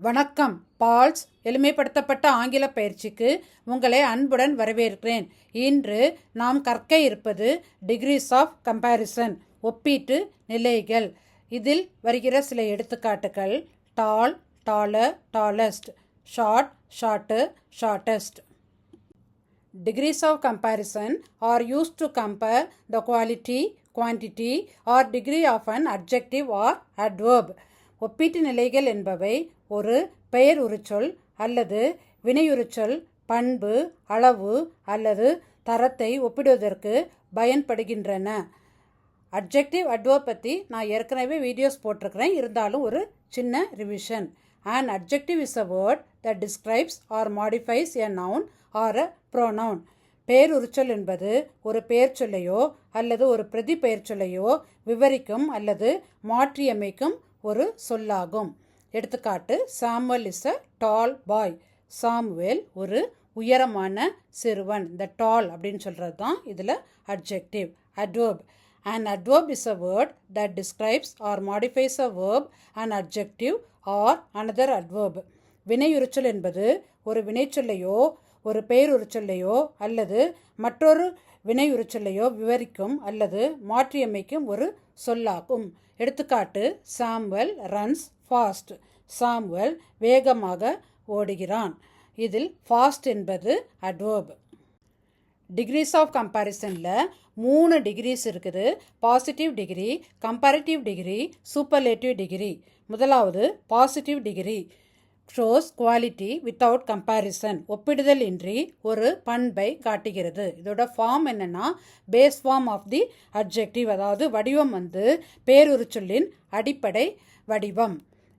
வணக்கம். பால்ஸ் எளிமைப்படுத்தப்பட்ட ஆங்கில பயிற்சிக்கு உங்களை அன்புடன் வரவேற்கிறேன். இன்று நாம் கற்க இருப்பது டிகிரீஸ் ஆஃப் கம்பேரிசன், ஒப்பீட்டு நிலைகள். இதில் வருகிற சில எடுத்துக்காட்டுகள்: tall, taller, tallest; short, shorter, shortest. Degrees of comparison are used to compare the quality, quantity or degree of an adjective or adverb. ஒப்பீட்டு நிலைகள் என்பவை ஒரு பெயர் உரிச்சொல் அல்லது வினையுரிச்சொல் பண்பு, அளவு அல்லது தரத்தை ஒப்பிடுவதற்கு பயன்படுகின்றன. அட்ஜெக்டிவ், அட்வர்ப் பற்றி நான் ஏற்கனவே வீடியோஸ் போட்டிருக்கிறேன். இருந்தாலும் ஒரு சின்ன revision. An adjective is a word that describes or modifies a noun or a pronoun. பெயர் உரிச்சொல் என்பது ஒரு பெயர் சொல்லையோ அல்லது ஒரு பிரதி பெயர் சொல்லையோ விவரிக்கும் அல்லது மாற்றியமைக்கும் ஒரு சொல்லாகும். எடுத்துக்காட்டு: Samuel is a tall boy. Samuel ஒரு உயரமான சிறுவன். இந்த டால் அப்படின்னு சொல்கிறது தான் இதில் adjective. Adverb. An adverb is a word that describes or modifies a verb, an adjective or another adverb. வினையுரிச்சொல் என்பது ஒரு வினைச்சொல்லையோ ஒரு பெயருரிச்சொல்லையோ அல்லது மற்றொரு வினையுரிச்சொல்லையோ விவரிக்கும் அல்லது மாற்றியமைக்கும் ஒரு சொல்லாகும். எடுத்துக்காட்டு: சாமுவேல் ரன்ஸ் ஃபாஸ்ட். சாமுவேல் வேகமாக ஓடுகிறான். இதில் ஃபாஸ்ட் என்பது அட்வர்ப். டிகிரீஸ் ஆஃப் கம்பேரிசனில் 3 டிகிரிஸ் இருக்குது. Positive degree, comparative degree, superlative degree. முதலாவது positive degree. Shows quality without comparison. ஒப்பிடுதல் இன்றி ஒரு பண்பை காட்டுகிறது. இதோட ஃபார்ம் என்னென்னா base form of the adjective, அதாவது வடிவம் பேருரிச்சொல்லின் அடிப்படை வடிவம்.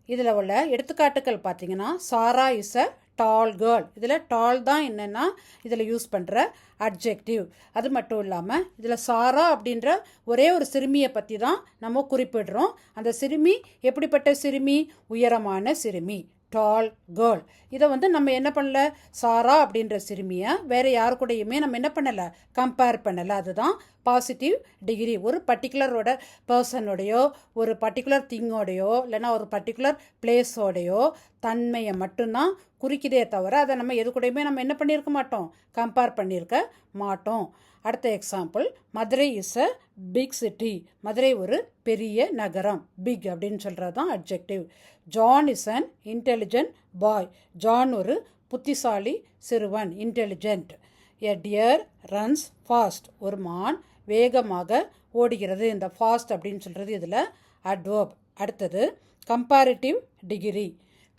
இதில் உள்ள எடுத்துக்காட்டுகள் பார்த்தீங்கன்னா, சாரா இஸ் அ டால் கேர்ள். இதில் டால் தான் என்னென்னா இதில் யூஸ் பண்ணுற அட்ஜெக்டிவ். அது மட்டும் இல்லாமல் இதில் சாரா அப்படின்ற ஒரே ஒரு சிறுமியை பற்றி தான் நம்ம குறிப்பிடுறோம். அந்த சிறுமி எப்படிப்பட்ட சிறுமி? உயரமான சிறுமி, டால் கேர்ள். இதை நம்ம என்ன பண்ணல, சாரா அப்படின்ற சிறுமியை வேறு யாரு கூடயுமே நம்ம என்ன பண்ணலை, கம்பேர் பண்ணலை. அதுதான் பாசிட்டிவ் டிகிரி. ஒரு பர்டிகுலரோட பர்சனோடையோ ஒரு பர்டிகுலர் திங்கோடையோ இல்லைனா ஒரு பர்டிகுலர் பிளேஸோடையோ தன்மையை மட்டும்தான் குறிக்கிறதே தவிர அதை நம்ம எது கூடயுமே நம்ம என்ன பண்ணியிருக்க மாட்டோம், கம்பேர் பண்ணியிருக்க மாட்டோம். அடுத்த example: Madurai is a big city. Madurai ஒரு பெரிய நகரம். பிக் அப்படின்னு சொல்கிறது தான் adjective. John is an intelligent boy. John ஒரு புத்திசாலி சிறுவன், intelligent. A deer runs fast. ஒரு மான் வேகமாக ஓடுகிறது. இந்த ஃபாஸ்ட் அப்படின்னு சொல்கிறது இதில் அட்வர்ப். அடுத்தது comparative degree.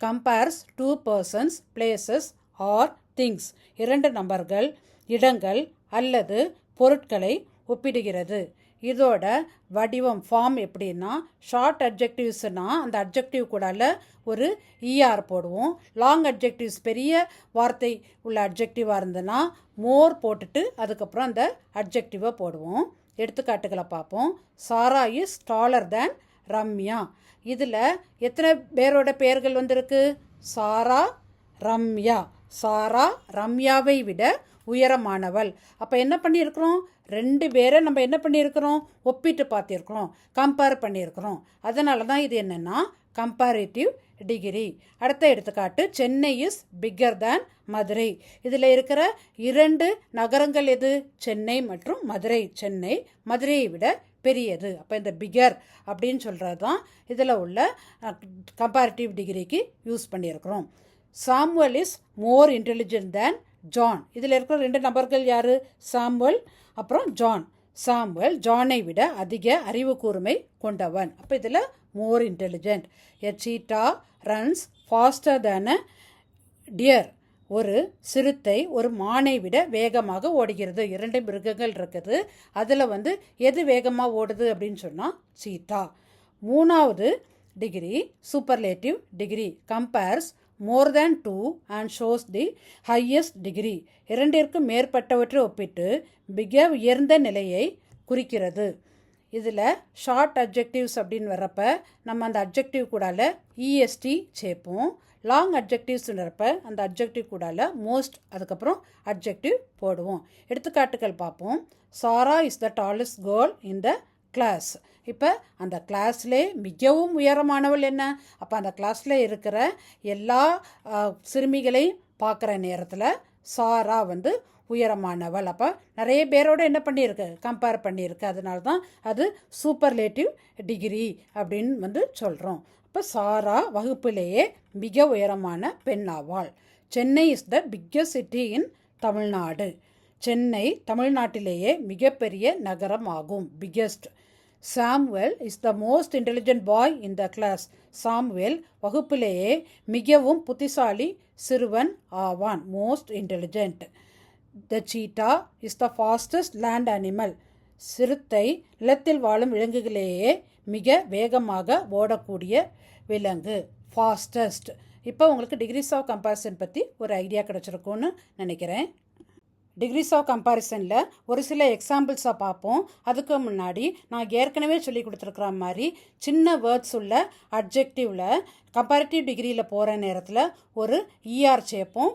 Compares 2 persons, places or things. 2 நபர்கள், இடங்கள் அல்லது பொருட்களை ஒப்பிடுகிறது. இதோட வடிவம், ஃபார்ம் எப்படின்னா, ஷார்ட் அட்ஜெக்டிவ்ஸ்னால் அந்த அட்ஜெக்டிவ் கூடால ஒரு இஆர் போடுவோம். லாங் அட்ஜெக்டிவ்ஸ், பெரிய வார்த்தை உள்ள அட்ஜெக்டிவாக இருந்ததுன்னா மோர் போட்டுட்டு அதுக்கப்புறம் அந்த அட்ஜெக்டிவை போடுவோம். எடுத்துக்காட்டுகளை பார்ப்போம். சாரா இஸ் டாலர் தேன் ரம்யா. இதில் எத்தனை பேரோட பெயர்கள் வந்திருக்கு? சாரா, ரம்யா. சாரா ரம்யாவை விட உயரமானவள். அப்போ என்ன பண்ணியிருக்கிறோம்? 2 பேரை நம்ம என்ன பண்ணியிருக்கிறோம்? ஒப்பிட்டு பார்த்திருக்கிறோம், கம்பேர் பண்ணியிருக்கிறோம். அதனால தான் இது என்னென்னா கம்பேரிட்டிவ் டிகிரி. அடுத்த எடுத்துக்காட்டு: சென்னை இஸ் பிக்கர் தேன் மதுரை. இதில் இருக்கிற 2 நகரங்கள் எது? சென்னை மற்றும் மதுரை. சென்னை மதுரையை விட பெரியது. அப்போ இந்த பிகர் அப்படின்னு சொல்கிறது தான் இதில் உள்ள கம்பேரிட்டிவ் டிகிரிக்கு யூஸ் பண்ணியிருக்கிறோம். Samuel is more intelligent than John. இதில் இருக்கிற 2 நபர்கள் யார்? சாமுவேல் அப்புறம் ஜான். சாமுவேல் ஜானை விட அதிக அறிவு கூர்மை கொண்டவன். அப்போ இதில் மோர் இன்டெலிஜென்ட். எ சீட்டா ரன்ஸ் ஃபாஸ்டர் தேன் அ டியர். ஒரு சிறுத்தை ஒரு மானை விட வேகமாக ஓடுகிறது. 2 மிருகங்கள் இருக்குது. அதில் எது வேகமாக ஓடுது அப்படின்னு சொன்னால் சீட்டா. 3வது degree superlative degree. Compares more than 2 and shows the highest degree. 2ற்கு மேற்பட்டவற்றை ஒப்பிட்டு மிக உயர்ந்த நிலையை குறிக்கிறது. இதில் ஷார்ட் அட்ஜெக்டிவ்ஸ் அப்படின்னு வர்றப்ப நம்ம அந்த அட்ஜெக்டிவ் கூடால இஎஸ்டி சேர்ப்போம். லாங் அட்ஜெக்டிவ்ஸ்ன்றப்ப அந்த அட்ஜெக்டிவ் கூடால மோஸ்ட் அதுக்கப்புறம் அட்ஜெக்டிவ் போடுவோம். எடுத்துக்காட்டுகள் பார்ப்போம். Sarah is the tallest girl in the class. இப்போ அந்த கிளாஸ்லே மிகவும் உயரமானவள் என்ன? அப்போ அந்த கிளாஸில் இருக்கிற எல்லா சிறுமிகளையும் பார்க்குற நேரத்தில் சாரா வந்து உயரமானவள். அப்போ நிறைய பேரோட என்ன பண்ணியிருக்கு, கம்பேர் பண்ணியிருக்கு. அதனால தான் அது சூப்பர்லேட்டிவ் டிகிரி அப்படின்னு வந்து சொல்கிறோம். இப்போ சாரா வகுப்பிலேயே மிக உயரமான பெண் ஆவாள். Chennai is the biggest city in Tamil Nadu. Chennai தமிழ்நாட்டிலேயே மிகப்பெரிய நகரம் ஆகும். Biggest. Samuel is the most intelligent boy in the class. Samuel வகுப்பிலேயே மிகவும் புத்திசாலி சிறுவன் ஆவான். Most intelligent. The cheetah is the fastest land animal. சிறுத்தை நிலத்தில் வாழும் விலங்குகளிலேயே மிக வேகமாக ஓடக்கூடிய விலங்கு. ஃபாஸ்டஸ்ட். இப்போ உங்களுக்கு டிகிரிஸ் ஆஃப் கம்பேரிசன் பற்றி ஒரு ஐடியா கிடச்சிருக்கும்னு நினைக்கிறேன். டிகிரிஸ் ஆஃப் கம்பேரிசனில் ஒரு சில எக்ஸாம்பிள்ஸாக பார்ப்போம். அதுக்கு முன்னாடி நான் ஏற்கனவே சொல்லி கொடுத்துருக்குற மாதிரி சின்ன வேர்ட்ஸ் உள்ள அட்ஜெக்டிவில் கம்பேரிட்டிவ் டிகிரியில் போகிற நேரத்தில் ஒரு இஆர் சேர்ப்போம்.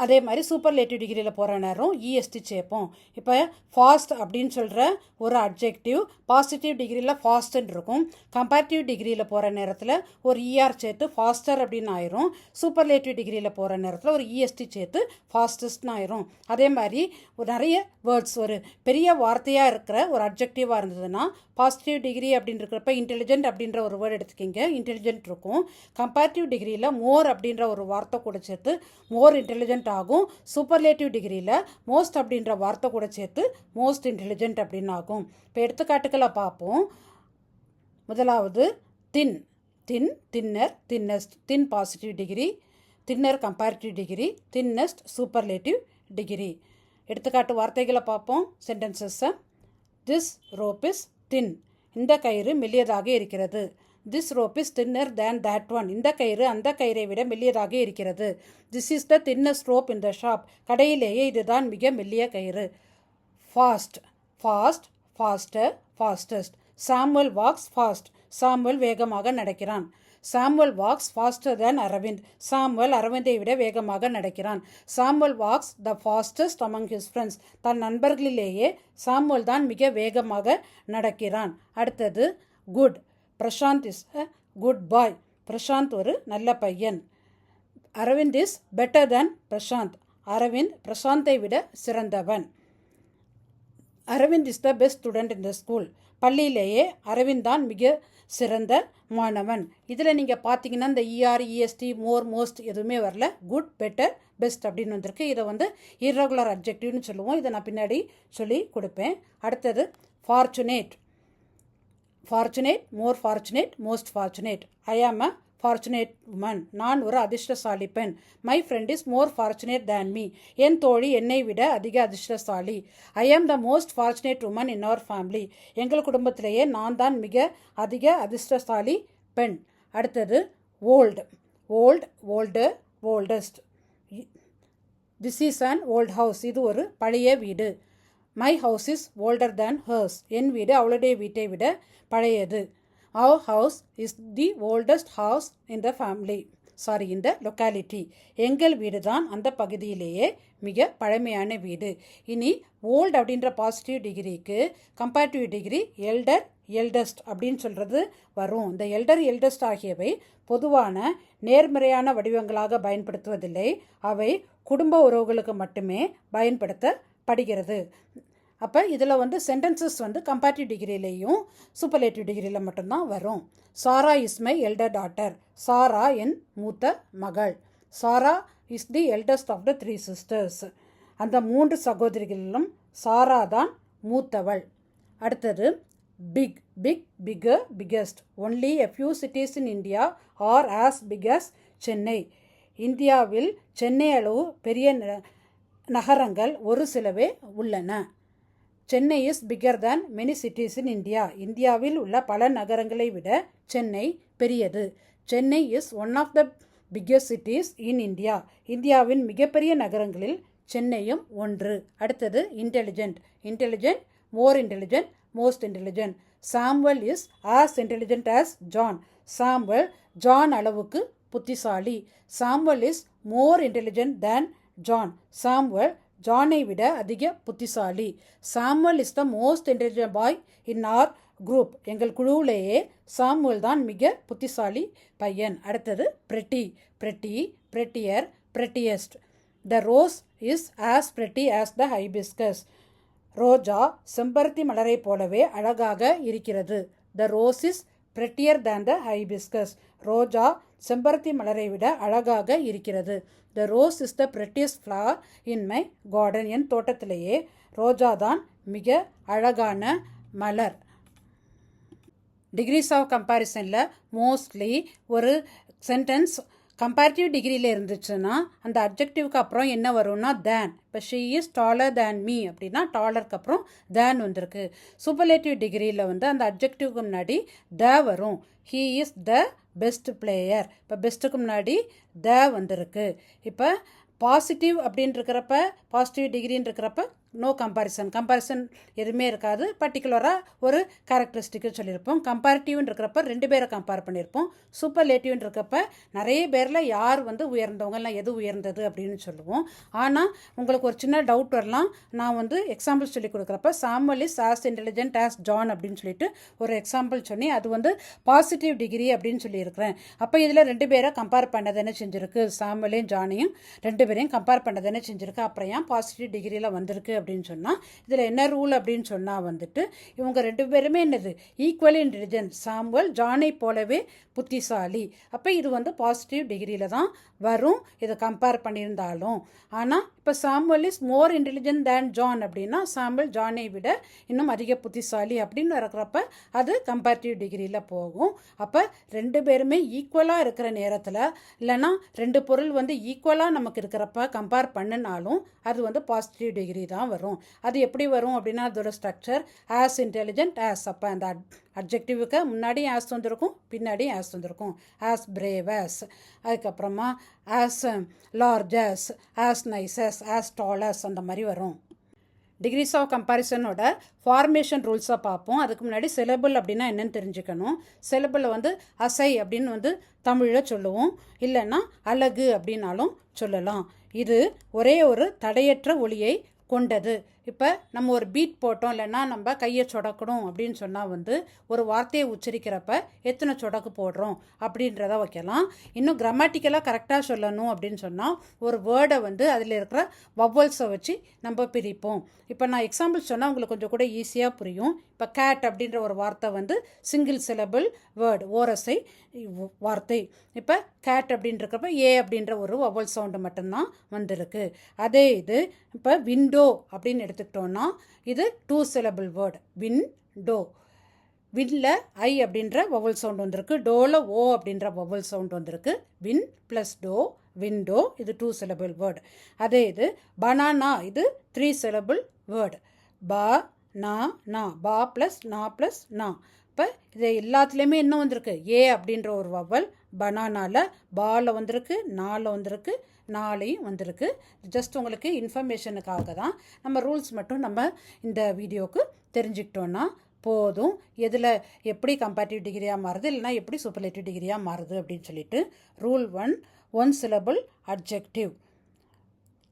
அதே மாதிரி சூப்பர்லேட்டிவ் டிகிரியில் போகிற நேரம் இஎஸ்டி சேர்ப்போம். இப்போ ஃபாஸ்ட் அப்படின்னு சொல்கிற ஒரு அட்ஜெக்டிவ் பாசிட்டிவ் டிகிரியில் ஃபாஸ்ட்டுன்னு இருக்கும். கம்பேரிட்டிவ் டிகிரியில் போகிற நேரத்தில் ஒரு இஆர் சேர்த்து ஃபாஸ்டர் அப்படின்னு ஆயிரும். சூப்பர்லேட்டிவ் டிகிரியில் போகிற நேரத்தில் ஒரு இஎஸ்டி சேர்த்து ஃபாஸ்டஸ்ட்னு ஆயிரும். அதே மாதிரி ஒரு நிறைய வேர்ட்ஸ் ஒரு பெரிய வார்த்தையாக இருக்கிற ஒரு அட்ஜெக்டிவாக இருந்ததுன்னா பாசிட்டிவ் டிகிரி அப்படின்னு இருக்கிறப்ப இன்டெலிஜென்ட் அப்படின்ற ஒரு வேர்டு எடுத்துக்கிங்க, இன்டெலிஜென்ட் இருக்கும். கம்பேரிட்டிவ் டிகிரியில் மோர் அப்படின்ற ஒரு வார்த்தை கூட சேர்த்து மோர் இன்டெலிஜென்ட் ஆகும். சூப்பர்லேட்டிவ் டிகிரியில் மோஸ்ட் அப்படின்ற வார்த்தை கூட சேர்த்து மோஸ்ட் இன்டெலிஜென்ட் அப்படின்னு ஆகும். இப்போ எடுத்துக்காட்டுக்களை பார்ப்போம். முதலாவது thin. Thin, thinner, thinnest. Thin positive degree, thinner comparative degree, thinnest superlative degree. எடுத்துக்காட்டு வார்த்தைகளை பார்ப்போம், சென்டென்சஸை. This rope is thin. இந்த கயிறு மெல்லியதாக இருக்கிறது. This rope is thinner than that one. இந்த கயிறு அந்த கயிறை விட மெல்லியதாக இருக்கிறது. This is the thinnest rope in the shop. கடையிலேயே இதுதான் மிக மெல்லிய கயிறு. Fast. Fast, faster, fastest. Samuel walks fast. Samuel வேகமாக நடக்கிறான். சாமுவல் வாக்ஸ் ஃபாஸ்டர் தேன் அரவிந்த். சாமுவல் அரவிந்தை விட வேகமாக நடக்கிறான். Samuel walks the fastest among his friends. தன் நண்பர்களிலேயே சாமுவல் தான் மிக வேகமாக நடக்கிறான். அடுத்தது good. Prashanth is a good boy. Prashanth ஒரு நல்ல பையன். Aravind is better than Prashanth. Aravind பிரசாந்தை விட சிறந்தவன். Aravind is the best student in the school. பள்ளியிலேயே அரவிந்த் தான் மிக சிறந்த மாணவன். இதில் நீங்கள் பார்த்தீங்கன்னா இந்த இஆர், இஎஸ்டி, மோர், மோஸ்ட் எதுவுமே வரல. குட், பெட்டர், பெஸ்ட் அப்படின்னு வந்திருக்கு. இதை வந்து இர்ரெகுலர் அட்ஜெக்டிவ்னு சொல்லுவோம். இதை நான் பின்னாடி சொல்லி கொடுப்பேன். அடுத்தது fortunate. Fortunate, more fortunate, most fortunate. I am a fortunate woman. நான் ஒரு அதிர்ஷ்டசாலி பெண். My friend is more fortunate than me. என் தோழி என்னை விட அதிக அதிர்ஷ்டசாலி. I am the most fortunate woman in our family. எங்கள் குடும்பத்திலேயே நான் தான் மிக அதிக அதிர்ஷ்டசாலி பெண். அடுத்தது old. Old, older, oldest. This is an old house. இது ஒரு பழைய வீடு. My house is older than hers. என் வீடு அவளுடைய வீட்டை விட பழையது. Our house is the oldest house in the family. in the locality. எங்கள் வீடு தான் அந்த பகுதியிலேயே மிக பழமையான வீடு. இனி ஓல்டு அப்படின்ற பாசிட்டிவ் டிகிரிக்கு கம்பேரிட்டிவ் டிகிரி எல்டர், எல்டஸ்ட் அப்படின்னு சொல்கிறது வரும். இந்த எல்டர், எல்டஸ்ட் ஆகியவை பொதுவான நேர்மறையான வடிவங்களாக பயன்படுத்துவதில்லை. அவை குடும்ப உறவுகளுக்கு மட்டுமே பயன்படுத்தப்படுகிறது. அப்போ இதில் வந்து சென்டென்சஸ் வந்து கம்பேரிட்டிவ் டிகிரியிலையும் சூப்பர்லேட்டிவ் டிகிரியில் மட்டும்தான் வரும். Sarah is my elder daughter. Sarah என் மூத்த மகள். Sarah is the eldest of the 3 sisters. அந்த 3 சகோதரிகளிலும் சாரா தான் மூத்தவள். அடுத்தது big. Big, bigger, biggest. Only a few cities in India are as big as Chennai. இந்தியாவில் சென்னை அளவு பெரிய நகரங்கள் ஒரு சிலவே உள்ளன. Chennai is bigger than many cities in India. இந்தியாவில் உள்ள பல நகரங்களை விட சென்னை பெரியது. Chennai is one of the biggest cities in India. இந்தியாவின் மிகப்பெரிய நகரங்களில் சென்னையும் ஒன்று. அடுத்தது intelligent. Intelligent, more intelligent, most intelligent. Samuel is as intelligent as John. Samuel John அளவுக்கு புத்திசாலி. Samuel is more intelligent than John. Samuel ஜானை விட அதிக புத்திசாலி. Samuel is the most intelligent boy in our group, எங்கள் குழுவிலேயே சாமுவல் தான் மிக புத்திசாலி பையன். அடுத்தது pretty, pretty, prettier, prettiest. The rose is as pretty as the hibiscus. ரோஜா செம்பருத்தி மலரை போலவே அழகாக இருக்கிறது. The rose is prettier than the hibiscus. ரோஜா செம்பருத்தி மலரை விட அழகாக இருக்கிறது. The rose is the prettiest flower in my garden. என் தோட்டத்திலேயே ரோஜா தான் மிக அழகான மலர். டிகிரிஸ் ஆஃப் கம்பேரிசனில் மோஸ்ட்லி ஒரு சென்டென்ஸ் கம்பேரிட்டிவ் டிகிரியில் இருந்துச்சுன்னா அந்த அப்ஜெக்டிவ்க்கு அப்புறம் என்ன வரும்னா தேன். இப்போ she is taller than me அப்படின்னா டாலருக்கு அப்புறம் தேன் வந்திருக்கு. சூப்பர்லேட்டிவ் டிகிரியில் வந்து அந்த அப்ஜெக்டிவ்க்கு முன்னாடி த வரும். He is the best player. இப்போ பெஸ்ட்டுக்கு முன்னாடி த வந்திருக்கு. இப்போ பாசிட்டிவ் அப்படின்னு இருக்கிறப்ப, பாசிட்டிவ் டிகிரின்னு இருக்கிறப்ப நோ கம்பேரிசன் எதுவுமே இருக்காது. பர்டிகுலராக ஒரு கேரக்டரிஸ்டிக்கு சொல்லியிருப்போம். கம்பேரிட்டிவ்னு இருக்கிறப்ப 2 பேரை கம்பேர் பண்ணியிருப்போம். சூப்பர்லேட்டிவ்னு இருக்கப்ப நிறைய பேரில் யார் வந்து உயர்ந்தவங்கலாம் எது உயர்ந்தது அப்படின்னு சொல்லுவோம். ஆனால் உங்களுக்கு ஒரு சின்ன டவுட் வரலாம். நான் வந்து எக்ஸாம்பிள் சொல்லி கொடுக்குறப்ப Samuel is as intelligent as John அப்படின்னு சொல்லிட்டு ஒரு எக்ஸாம்பிள் சொன்னி அது வந்து பாசிட்டிவ் டிகிரி அப்படின்னு சொல்லியிருக்கிறேன். அப்போ இதில் 2 பேரை கம்பேர் பண்ணதானே செஞ்சுருக்கு. சாமுவலையும் ஜானையும் 2 பேரையும் கம்பேர் பண்ணதானே செஞ்சுருக்கு. அப்புறம் ஏன் பாசிட்டிவ் டிகிரியில் வந்திருக்கு அப்படின்னு சொன்னால் இதில் என்ன ரூல் அப்படின்னு சொன்னால் வந்துட்டு இவங்க 2 பேருமே என்னது ஈக்குவலி இன்டெலிஜென்ட். சாமுவல் ஜானை போலவே புத்திசாலி. அப்போ இது வந்து பாசிட்டிவ் டிகிரியில் தான் வரும் இதை கம்பேர் பண்ணியிருந்தாலும். ஆனால் இப்போ Samuel is more intelligent than John அப்படின்னா சாமுவல் ஜானை விட இன்னும் அதிக புத்திசாலி அப்படின்னு இருக்கிறப்ப அது கம்பேரிட்டிவ் டிகிரியில் போகும். அப்போ 2 பேருமே ஈக்குவலாக இருக்கிற நேரத்தில் இல்லைன்னா 2 பொருள் வந்து ஈக்குவலாக நமக்கு இருக்கிறப்ப கம்பேர் பண்ணினாலும் அது வந்து பாசிட்டிவ் டிகிரி தான் வரும். அது எப்படி வரும் அப்படின்னா அதோட ஸ்ட்ரக்சர் ஆஸ் இன்டெலிஜென்ட் ஆஸ். அப்போ அந்த அப்ஜெக்டிவுக்கு முன்னாடி ஆஸ் வந்திருக்கும், பின்னாடி ஆஸ் வந்திருக்கும். ஆஸ் பிரேவ் ஆஸ், அதுக்கப்புறமா as large as, as nice as, as tall as அந்த மாதிரி வரும். டிகிரிஸ் ஆஃப் கம்பேரிசனோட ஃபார்மேஷன் ரூல்ஸாக பார்ப்போம். அதுக்கு முன்னாடி சிலபிள் அப்படின்னா என்னென்னு தெரிஞ்சுக்கணும். சிலபிளை வந்து அசை அப்படின்னு வந்து தமிழில் சொல்லுவோம், இல்லைன்னா அழகு அப்படின்னாலும் சொல்லலாம். இது ஒரே ஒரு தடையற்ற ஒலியை கொண்டது. இப்போ நம்ம ஒரு பீட் போட்டோம் இல்லைன்னா நம்ம கையை சொடக்கணும் அப்படின்னு சொன்னால் வந்து ஒரு வார்த்தையை உச்சரிக்கிறப்ப எத்தனை சொடக்கு போடுறோம் அப்படின்றத வைக்கலாம். இன்னும் கிராமட்டிக்கலாக கரெக்டாக சொல்லணும் அப்படின்னு சொன்னால் ஒரு வேர்டை வந்து அதில் இருக்கிற வவ்வல்ஸை வச்சு நம்ம பிரிப்போம். இப்போ நான் எக்ஸாம்பிள் சொன்னால் உங்களுக்கு கொஞ்சம் கூட ஈஸியாக புரியும். இப்போ கேட் அப்படின்ற ஒரு வார்த்தை வந்து சிங்கிள் சிலபிள் வேர்டு, ஓரசை வார்த்தை. இப்போ கேட் அப்படின்றப்ப ஏ அப்படின்ற ஒரு வவ்வல் சவுண்டு மட்டும்தான் வந்திருக்கு. அதே இது இப்போ விண்டோ அப்படின்னு எடுத்துக்கிட்டோன்னா இது 2 syllable வேர்டு விண்டோ. வின்ல ஐ அப்படின்ற வவ்வல் சவுண்ட் வந்திருக்கு. டோவில் ஓ அப்படின்ற வவ்வல் சவுண்ட் வந்திருக்கு. வின் ப்ளஸ் டோ விண்டோ, இது 2 syllable வேர்டு. அதே இது பனானா, இது 3 syllable வேர்டு. பா நா நா, பா ப்ளஸ் நா ப்ளஸ் நா. இப்போ இது எல்லாத்துலேயுமே என்ன வந்திருக்கு ஏ அப்படின்ற ஒரு வவ்வல். பனானாவில் பாவில் வந்திருக்கு, நாவில் வந்திருக்கு, நாளையும் வந்திருக்கு. ஜஸ்ட் உங்களுக்கு இன்ஃபர்மேஷனுக்காக தான் நம்ம ரூல்ஸ் மட்டும் நம்ம இந்த வீடியோவுக்கு தெரிஞ்சுக்கிட்டோன்னா போதும். எதில் எப்படி கம்பேரிட்டிவ் டிகிரியாக மாறுது இல்லைனா எப்படி சூப்பர்லேட்டிவ் டிகிரியாக மாறுது அப்படின்னு சொல்லிட்டு. Rule 1 syllable adjective.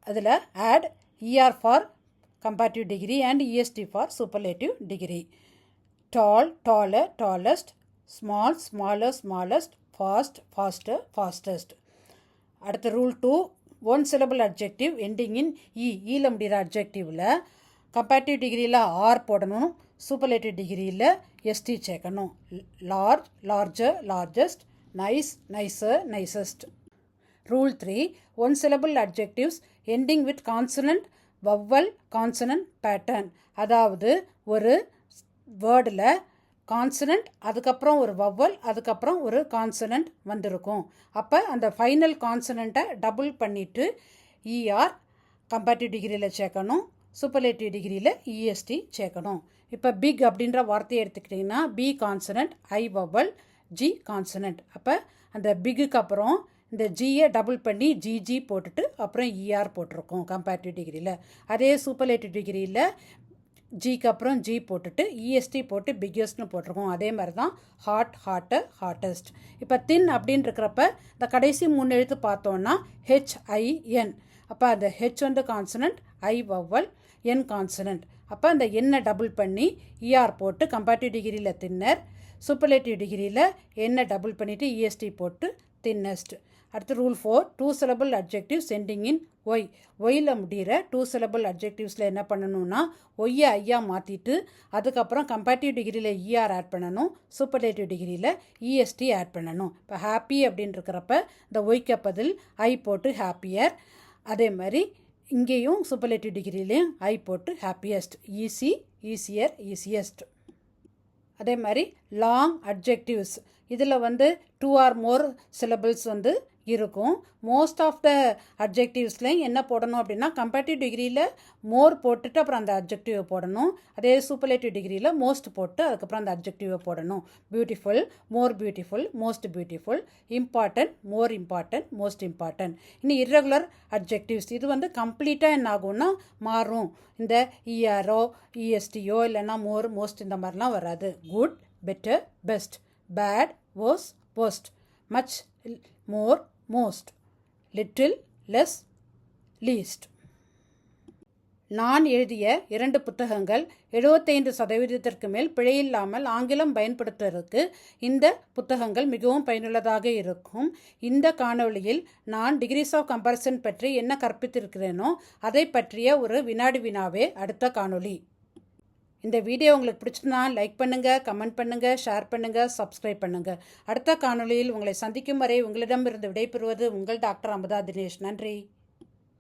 அதில் add er for comparative degree and est for superlative degree. Tall, taller, tallest, small, smaller, smallest, fast, faster, fastest. அடுத்த rule 2 1 syllable adjective ending in ஈல முடிகிற அட்ஜெக்டிவில் கம்பேரிட்டிவ் டிகிரியில் ஆர் போடணும், சூப்பர்லேட்டிவ் டிகிரியில் எஸ்டி சேர்க்கணும். Large, larger, largest, nice, NISER, nicest. Rule 3 1 syllable adjectives ending with consonant, vowel, consonant pattern. அதாவது ஒரு வேர்டில் consonant அதுக்கப்புறம் ஒரு வவ்வல் அதுக்கப்புறம் ஒரு கான்சனண்ட் வந்திருக்கும். அப்போ அந்த ஃபைனல் கான்சனண்ட்டை டபுள் பண்ணிவிட்டு இஆர் கம்பேரிட்டிவ் டிகிரியில் சேர்க்கணும், சூப்பர்லேட்டிவ் டிகிரியில் இஎஸ்டி சேர்க்கணும். இப்போ பிக் அப்படின்ற வார்த்தையை எடுத்துக்கிட்டிங்கன்னா பி கான்சனண்ட், ஐ வவ்வல், ஜி கான்சனண்ட். அப்போ அந்த பிக்குக்கு அப்புறம் இந்த ஜியை டபுள் பண்ணி ஜிஜி போட்டுட்டு அப்புறம் இஆர் போட்டிருக்கோம் கம்பேரிட்டிவ் டிகிரியில். அதே சூப்பர்லேட்டிவ் டிகிரியில் ஜிக்கு அப்புறம் ஜி போட்டுட்டு இஎஸ்டி போட்டு பிக்கெஸ்ட்னு போட்டிருக்கோம். அதே மாதிரி தான் ஹாட், ஹாட்டர், ஹாட்டஸ்ட். இப்போ தின் அப்படின்னு இருக்கிறப்ப இந்த கடைசி 3 எழுத்து பார்த்தோன்னா ஹெச்ஐஎன். அப்போ அந்த ஹெச் வந்து கான்சனண்ட், ஐ வவ்வல், என் கான்சனன்ட். அப்போ அந்த எண்ணை டபுள் பண்ணி இஆர் போட்டு கம்பேரிட்டிவ் டிகிரியில் தின்னர், சூப்பர்லேட்டிவ் டிகிரியில் எண்ணை டபுள் பண்ணிவிட்டு இஎஸ்டி போட்டு தின்னஸ்ட். அடுத்து rule 4, 2 syllable adjectives ending in Y. ஒயில் முடிகிற 2 syllable adjectivesல என்ன பண்ணணும்னா ஒய்யை ஐயா மாற்றிட்டு அதுக்கப்புறம் கம்பேரிட்டிவ் டிகிரியில் இஆர் ஆட் பண்ணணும், சூப்பர்லேட்டிவ் டிகிரியில் இஎஸ்டி ஆட் பண்ணணும். இப்போ ஹாப்பி அப்படின்னு இருக்கிறப்ப இந்த ஒய்க்கு பதில் ஐ போட்டு ஹாப்பியர். அதே மாதிரி இங்கேயும் சூப்பர்லேட்டிவ் டிகிரிலையும் ஐ போட்டு ஹாப்பியஸ்ட், ஈஸி, ஈஸியர், ஈஸியஸ்ட். அதே மாதிரி லாங் அட்ஜெக்டிவ்ஸ் இதில் 2 or more syllables இருக்கும். மோஸ்ட் ஆஃப் த அட்ஜெக்டிவ்ஸ்லையும் என்ன போடணும் அப்படின்னா கம்பேரிட்டிவ் டிகிரியில் மோர் போட்டுட்டு அப்புறம் அந்த அட்ஜெக்டிவை போடணும். அதே சூப்பர்லேட்டிவ் டிகிரியில் மோஸ்ட் போட்டு அதுக்கப்புறம் அந்த அட்ஜெக்டிவை போடணும். பியூட்டிஃபுல், மோர் beautiful, most beautiful, important, more important, most important. இன்னும் இர்ரெகுலர் அட்ஜெக்டிவ்ஸ் இது கம்ப்ளீட்டாக என்ன ஆகும்னா மாறும். இந்த இஆரோ இஎஸ்டியோ இல்லைன்னா மோர், மோஸ்ட் இந்த மாதிரிலாம் வராது. Good, better, best, bad, worse, worst, much, more, most, little, less, least. நான் எழுதிய 2 புத்தகங்கள் 75% மேல் பிழையில்லாமல் ஆங்கிலம் பயன்படுத்துவதற்கு இந்த புத்தகங்கள் மிகவும் பயனுள்ளதாக இருக்கும். இந்த காணொளியில் நான் டிகிரிஸ் ஆஃப் கம்பேரிசன் பற்றி என்ன கற்பித்திருக்கிறேனோ அதை பற்றிய ஒரு வினாடி வினாவே அடுத்த காணொளி. இந்த வீடியோ உங்களுக்கு பிடிச்சிருந்தா லைக் பண்ணுங்கள், கமெண்ட் பண்ணுங்கள், ஷேர் பண்ணுங்கள், சப்ஸ்கிரைப் பண்ணுங்கள். அடுத்த காணொளியில் உங்களை சந்திக்கும் வரை உங்களிடமிருந்து விடைபெறுவது உங்கள் டாக்டர் அமுதா தினேஷ். நன்றி.